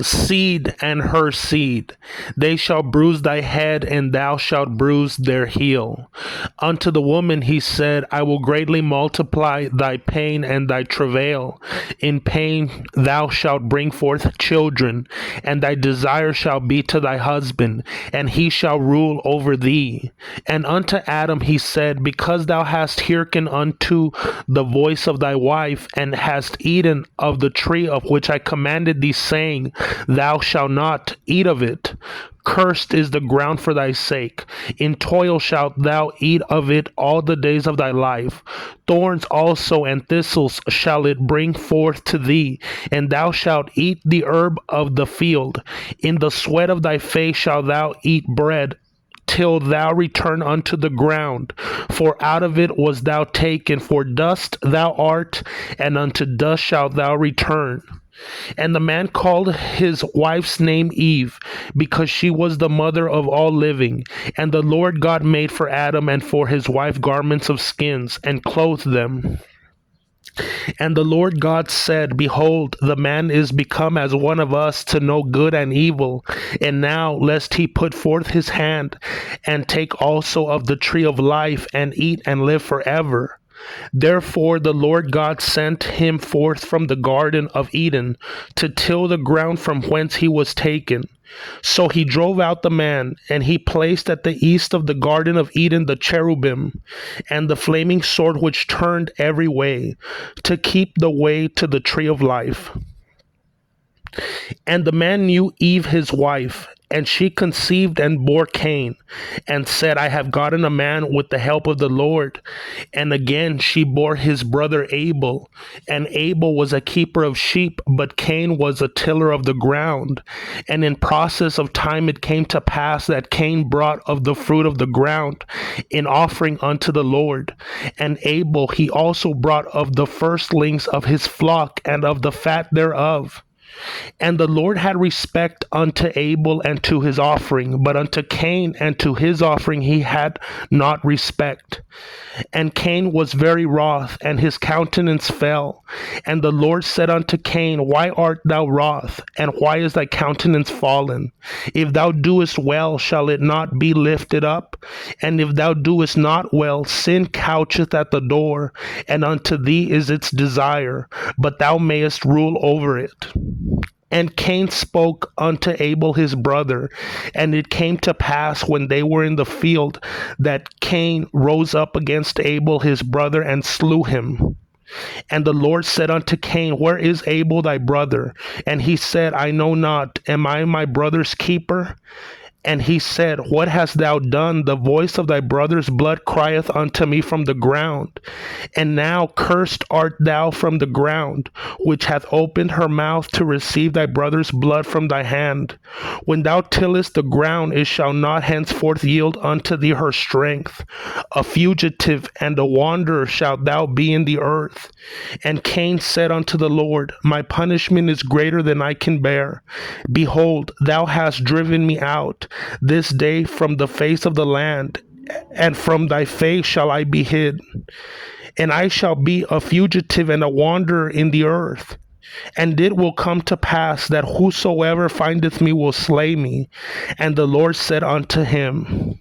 seed and her seed. They shall bruise thy head, and thou shalt bruise their heel. Unto the woman he said, I will greatly multiply thy pain and thy travail. In pain thou shalt bring forth children, and thy desire shall be to thy husband, and he shall rule over thee. And unto Adam he said, because thou hast hearkened unto the voice of thy wife, and hast eaten of the tree of which I commanded thee, saying, thou shalt not eat of it. Cursed is the ground for thy sake. In toil shalt thou eat of it all the days of thy life. Thorns also and thistles shall it bring forth to thee, and thou shalt eat the herb of the field. In the sweat of thy face shalt thou eat bread, till thou return unto the ground. For out of it was thou taken, for dust thou art, and unto dust shalt thou return. And the man called his wife's name Eve, because she was the mother of all living. And the Lord God made for Adam and for his wife garments of skins, and clothed them. And the Lord God said, behold, the man is become as one of us to know good and evil. And now, lest he put forth his hand, and take also of the tree of life, and eat and live forever. Therefore the Lord God sent him forth from the garden of Eden to till the ground from whence he was taken. So he drove out the man, and he placed at the east of the garden of Eden the cherubim, and the flaming sword which turned every way, to keep the way to the tree of life. And the man knew Eve his wife, and she conceived and bore Cain, and said, I have gotten a man with the help of the Lord. And again she bore his brother Abel. And Abel was a keeper of sheep, but Cain was a tiller of the ground. And in process of time it came to pass that Cain brought of the fruit of the ground in offering unto the Lord. And Abel he also brought of the firstlings of his flock and of the fat thereof. And the Lord had respect unto Abel and to his offering, but unto Cain and to his offering he had not respect. And Cain was very wroth, and his countenance fell. And the Lord said unto Cain, why art thou wroth, and why is thy countenance fallen? If thou doest well, shall it not be lifted up? And if thou doest not well, sin coucheth at the door, and unto thee is its desire, but thou mayest rule over it. And Cain spoke unto Abel his brother, and it came to pass when they were in the field that Cain rose up against Abel his brother and slew him. And the Lord said unto Cain, where is Abel thy brother? And he said, I know not. Am I my brother's keeper? And he said, what hast thou done? The voice of thy brother's blood crieth unto me from the ground. And now cursed art thou from the ground, which hath opened her mouth to receive thy brother's blood from thy hand. When thou tillest the ground, it shall not henceforth yield unto thee her strength. A fugitive and a wanderer shalt thou be in the earth. And Cain said unto the Lord, my punishment is greater than I can bear. Behold, thou hast driven me out this day from the face of the land, and from thy face shall I be hid. And I shall be a fugitive and a wanderer in the earth. And it will come to pass that whosoever findeth me will slay me. And the Lord said unto him,